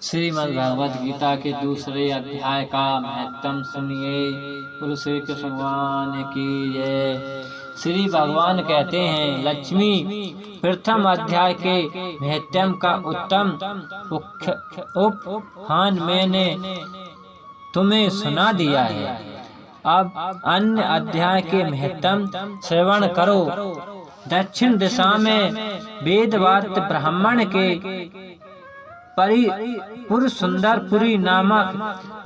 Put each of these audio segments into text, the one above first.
श्रीमद् भगवद गीता के दूसरे अध्याय का महत्व सुनिए। बोलो श्री कृष्ण भगवान की जय। श्री भगवान कहते हैं, लक्ष्मी प्रथम अध्याय के महत्व का उत्तम उपहान मैंने तुम्हें सुना दिया है। अब अन्य अध्याय के महत्व श्रवण करो। दक्षिण दिशा में वेदवाद ब्राह्मण के पुर सुंदरपुरी नामक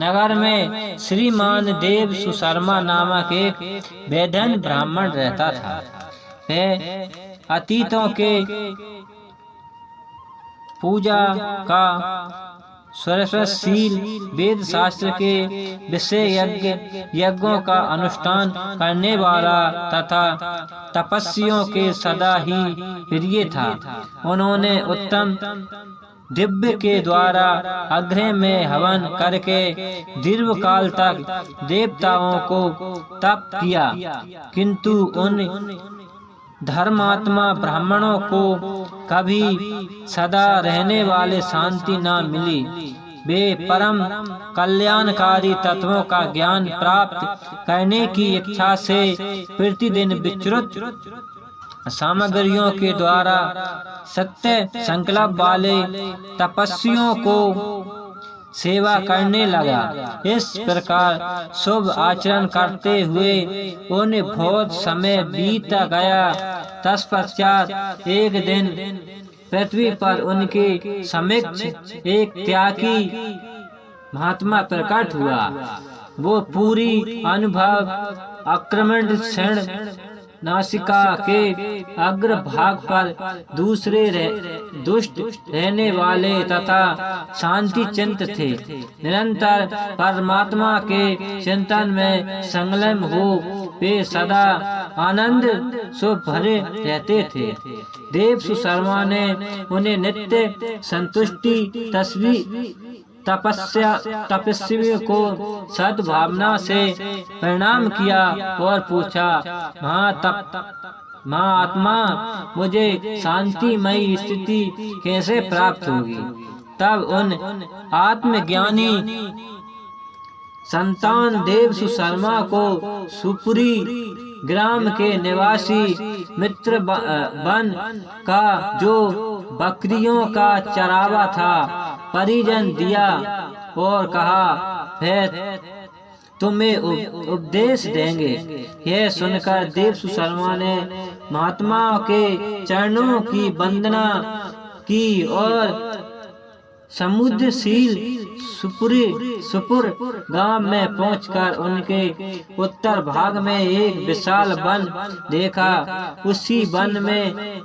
नगर में श्रीमान देव सुशर्मा नामक एक वैधन ब्राह्मण रहता था। वह अतीतों के पूजा का सरसशील वेद शास्त्र के विषय यज्ञों का अनुष्ठान करने वाला तथा तपस्वियों के सदा ही प्रिय था। उन्होंने उत्तम दिव्य के द्वारा अग्नि में हवन करके दीर्घ काल तक देवताओं को तप किया, किंतु उन धर्मात्मा ब्राह्मणों को कभी सदा रहने वाले शांति न मिली। वे परम कल्याणकारी तत्वों का ज्ञान प्राप्त करने की इच्छा से प्रतिदिन विस्तृत सामग्रियों के द्वारा सत्य संकल्प वाले तपस्वियों को सेवा करने लगा। इस प्रकार शुभ आचरण करते हुए उन्हें बहुत समय बीत गया। तत्पश्चात एक दिन पृथ्वी पर उनके समक्ष एक त्यागी महात्मा प्रकट हुआ। वो पूरी अनुभव आक्रमण क्षण नासिका के अग्र भाग पर दूसरे दुष्ट रहने वाले तथा शांति चिंत थे। निरंतर परमात्मा के चिंतन में संलग्न हो वे सदा आनंद से भरे रहते थे। देव सुशर्मा ने उन्हें नित्य संतुष्टि तपस्वी को सद्भावना से प्रणाम किया और पूछा, महात्मा मुझे शांतिमयी स्थिति कैसे प्राप्त होगी? तब उन आत्मज्ञानी संतान देव सुशर्मा को सुपुरी ग्राम के निवासी मित्र बन का जो बकरियों का चरावा था परिजन दिया और कहा, वह तुम्हें उपदेश देंगे। यह सुनकर देव सुशर्मा ने महात्मा के चरणों की वंदना की और समुद्रशील सुपुर गांव में पहुंचकर उनके उत्तर भाग में एक विशाल वन देखा। उसी वन में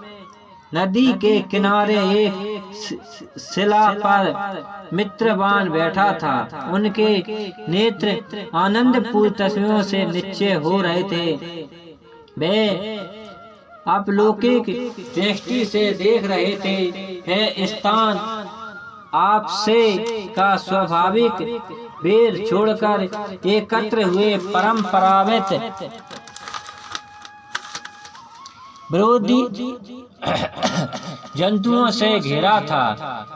नदी के किनारे एक शिला पर मित्रवान बैठा था। उनके नेत्र आनंदपूर्ण तस्वीरों से निश्चय हो रहे थे। वे अपलौकिक दृष्टि से देख रहे थे। यह स्थान आपसे का स्वाभाविक बेर छोड़कर एकत्र हुए परंपरागत विरोधी जंतुओं से घिरा था।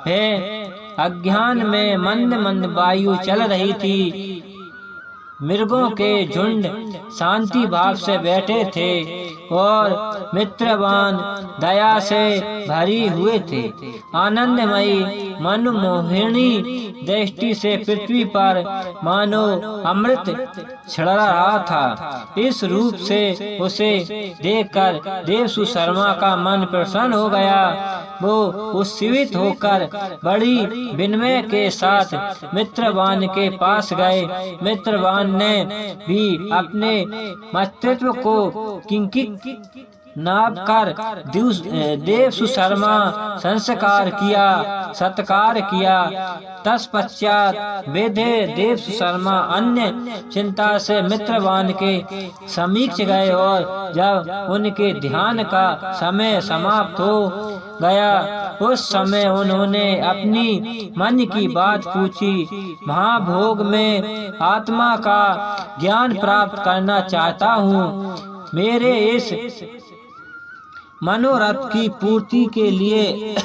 वह अज्ञान में मंद मंद वायु चल रही थी। मृगों के झुंड शांति भाव से बैठे थे और मित्रवान दया से भरी हुए थे। आनंदमयी मनमोहिनी दृष्टि से पृथ्वी पर मानो अमृत छिड़ रहा था। इस रूप से उसे देखकर देव सुशर्मा का मन प्रसन्न हो गया। वो उत्साहित होकर बड़ी विनम्र के साथ मित्रवान के पास गए। मित्रवान ने भी अपने मस्तिष्क को किंकित नाप कर देव सुशर्मा संस्कार किया, सत्कार किया। तत्पश्चात वेदे देव सुशर्मा अन्य चिंता से मित्रवान के समीक्ष गए और जब उनके ध्यान का समय समाप्त हो गया उस समय उन्होंने अपनी मन की बात पूछी। महाभोग में आत्मा का ज्ञान प्राप्त करना चाहता हूँ। मेरे इस मनोरथ की पूर्ति के लिए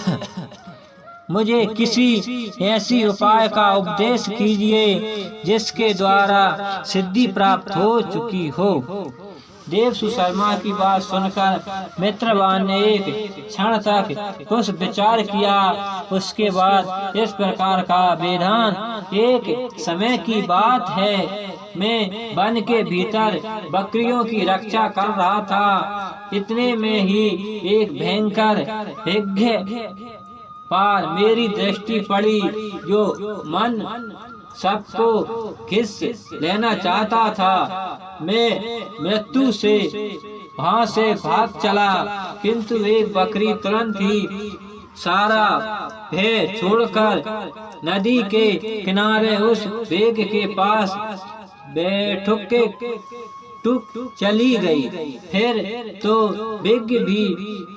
मुझे किसी ऐसी उपाय का उपदेश कीजिए जिसके द्वारा सिद्धि प्राप्त हो चुकी हो। देव सुशर्मा की बात सुनकर मित्रवान ने एक क्षण तक कुछ विचार किया। उसके बाद इस प्रकार का विधान, एक समय की बात है, मैं वन के भीतर बकरियों की रक्षा कर रहा था। इतने में ही एक भयंकर यज्ञ पर मेरी दृष्टि पड़ी, जो मन सबको खींच लेना चाहता था। मैं मृत्यु से वहां से भाग चला, किंतु एक बकरी तुरंत ही सारा भय छोड़कर नदी के किनारे उस वेग के पास टुक चली गई। फिर तो विज्ञ भी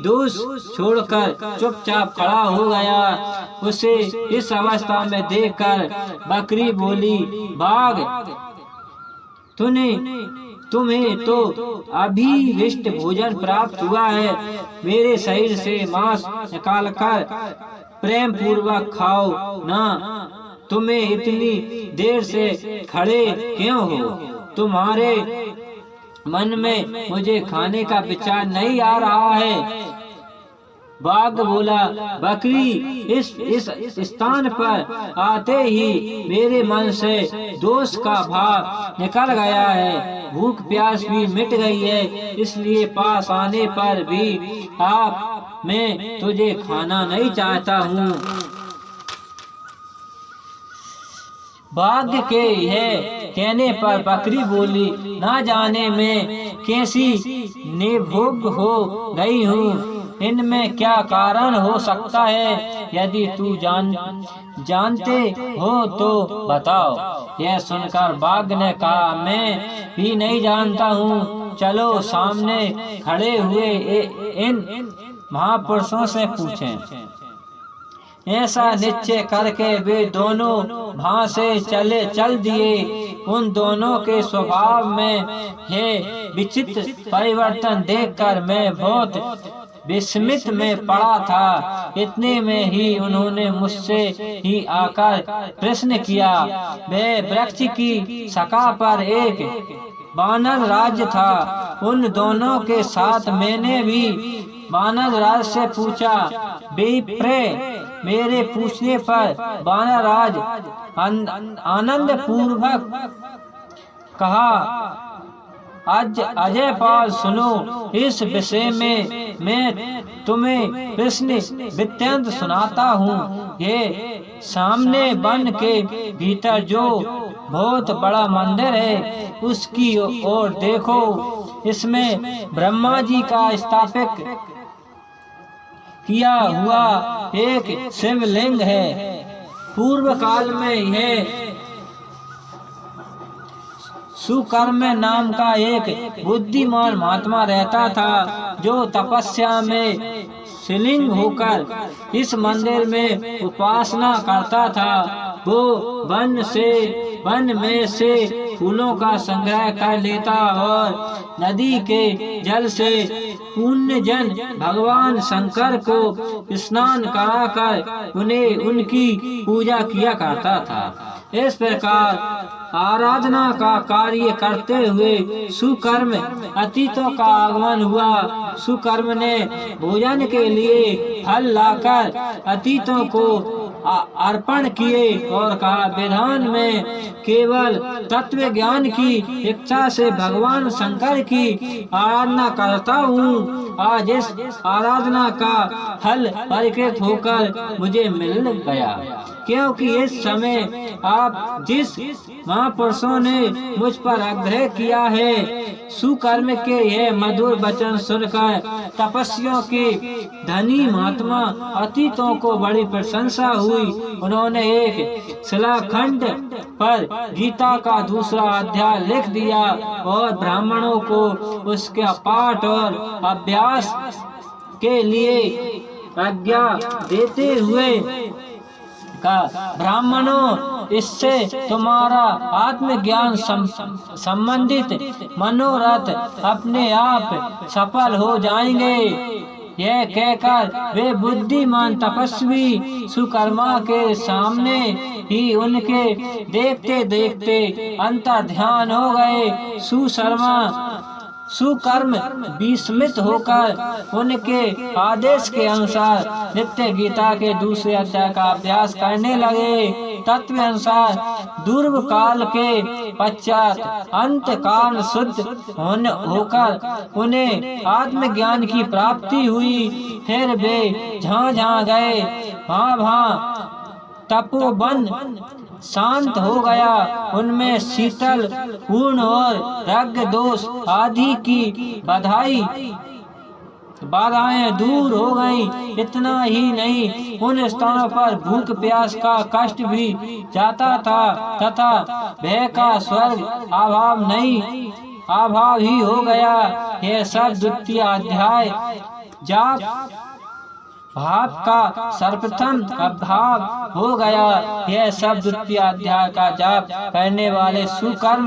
दोष छोड़कर चुपचाप खड़ा हो गया। उसे इस अवस्था में देखकर बकरी बोली, बाघ, तुम्हें तो अभीष्ट भोजन प्राप्त हुआ है। मेरे शरीर से मांस निकालकर प्रेम पूर्वक खाओ ना। तुम्हें इतनी देर से खड़े क्यों हो? तुम्हारे मन में मुझे खाने का विचार नहीं आ रहा है। बाघ बोला, बकरी, इस स्थान पर आते ही मेरे मन से दोष का भाव निकल गया है। भूख प्यास भी मिट गई है, इसलिए पास आने पर भी मैं तुझे खाना नहीं चाहता हूँ। भाग्य के यह कहने पर बकरी बोली, ना जाने मैं कैसी निभोग हो गई हूँ। इनमें क्या कारण हो सकता है? यदि तू जानते हो तो बताओ। यह सुनकर बाघ ने कहा, मैं भी नहीं जानता हूँ। चलो सामने खड़े हुए इन महापुरुषों से पूछें। ऐसा निश्चय करके वे दोनों वहां से चल दिए। उन दोनों के स्वभाव में यह विचित्र परिवर्तन देखकर मैं बहुत विस्मित में पड़ा था। इतने में ही उन्होंने मुझसे ही आकर प्रश्न किया। वह वृक्ष की शाखा पर एक वानर राज्य था। उन दोनों के साथ मैंने भी वानर राज से पूछा। मेरे पूछने पर वानर राज आनंद पूर्वक कहा, अजय पाल, सुनो, इस विषय में मैं तुम्हें प्रश्न वृत्तांत सुनाता हूँ। ये सामने वन के भीतर जो बहुत बड़ा मंदिर है, उसकी ओर देखो। इसमें ब्रह्मा जी का स्थापित किया हुआ एक शिवलिंग है। पूर्व काल में यह सुकर्म नाम का एक बुद्धिमान महात्मा रहता था, जो तपस्या में शिलिंग होकर इस मंदिर में उपासना करता था। वो वन में से फूलों का संग्रह कर लेता और नदी के जल से पुण्य जन भगवान शंकर को स्नान कराकर उन्हें उनकी पूजा किया करता था। इस प्रकार आराधना का कार्य करते हुए सुकर्म अतीतों का आगमन हुआ। सुकर्म ने भोजन के लिए फल लाकर अतीतों को अर्पण किए और कहा, विधान में केवल तत्व ज्ञान की इच्छा से भगवान शंकर की आराधना करता हूँ। आज इस आराधना का फल परिकृत होकर मुझे मिल गया, क्योंकि इस समय आप जिस महापुरुषों ने मुझ पर आग्रह किया है, सुकर्म के यह मधुर वचन सुनकर तपस्वियों के धनी महात्मा अतीतों को बड़ी प्रशंसा हुई। उन्होंने एक शिलाखंड पर गीता का दूसरा अध्याय लिख दिया और ब्राह्मणों को उसके पाठ और अभ्यास के लिए आज्ञा देते हुए का, ब्राह्मणों, इससे तुम्हारा आत्मज्ञान संबंधित मनोरथ अपने आप सफल हो जाएंगे। यह कहकर वे बुद्धिमान तपस्वी सुकर्मा के सामने ही उनके देखते देखते अंतर ध्यान हो गए। सुकर्म विस्मित होकर उनके आदेश के अनुसार नित्य गीता के दूसरे अध्याय का अभ्यास करने लगे। तत्व अनुसार दुर्व काल के पश्चात अंत काल शुद्ध होकर उन्हें आत्मज्ञान की प्राप्ति हुई। फिर वे जहाँ जहाँ गए वहाँ तपोवन शांत हो गया। उनमें शीतल पूर्ण और राग दोष आदि की बाधाएं दूर हो गईं। इतना ही नहीं, उन स्थानों पर भूख प्यास का कष्ट भी जाता था तथा भय का स्वर्ग अभाव ही हो गया। यह सब द्वितीय अध्याय जाप भाव का सर्वप्रथम अभाव हो गया। यह सब द्वितीय अध्याय का जाप करने वाले सुकर्म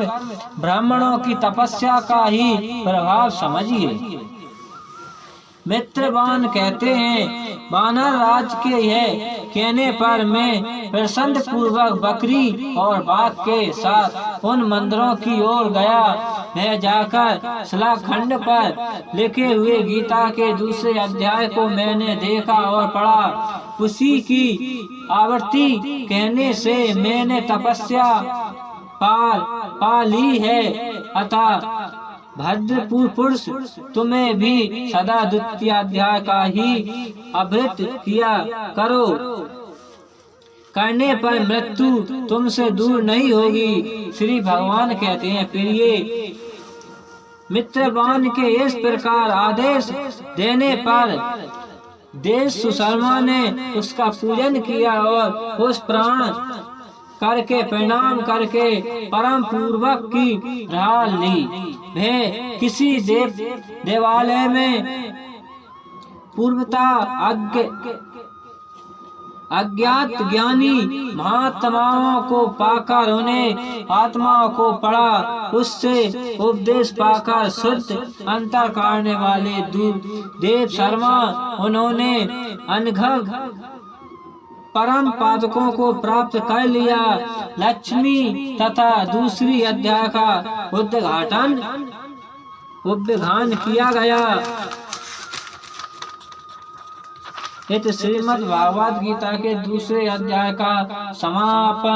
ब्राह्मणों की तपस्या का ही प्रभाव समझिए। मित्रवान कहते हैं, वानर राज के यह कहने पर मैं प्रसन्न पूर्वक बकरी और बाघ के साथ उन मंदिरों की ओर गया। वह जाकर शिलाखंड पर लिखे हुए गीता के दूसरे अध्याय को मैंने देखा और पढ़ा। उसी की आवृत्ति कहने से मैंने तपस्या पा ली है। अतः भद्रपुर पुरुष, तुम्हें भी सदा द्वितीय अध्याय का ही आवृत्ति किया करो। करने पर मृत्यु तुमसे दूर नहीं होगी। श्री भगवान कहते हैं, प्रिय मित्रवान के इस प्रकार आदेश देने पर देश सुशर्मा ने उसका पूजन किया और उस प्राण करके प्रणाम करके परम पूर्वक की राह ली। वह किसी देवालय में पूर्वता अज्ञात ज्ञानी महात्माओं को पाकर उन्हें आत्माओं को पढ़ा। उससे उपदेश पाकर शुद्ध अंतर करने वाले देव शर्मा उन्होंने अनघग परम पादकों को प्राप्त कर लिया। लक्ष्मी तथा दूसरी अध्याय का उद्घाटन किया गया। इस श्रीमद् भागवत गीता के दूसरे अध्याय का समापन।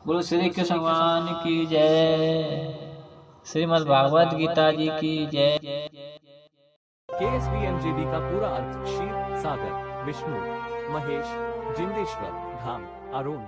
बोलो श्री कृष्ण भगवान की जय। श्रीमद् भागवत गीता जी की जय। KSVMJD का पूरा अर्थ क्षीर सागर, विष्णु, महेश, जिंदेश्वर, धाम, अरुण,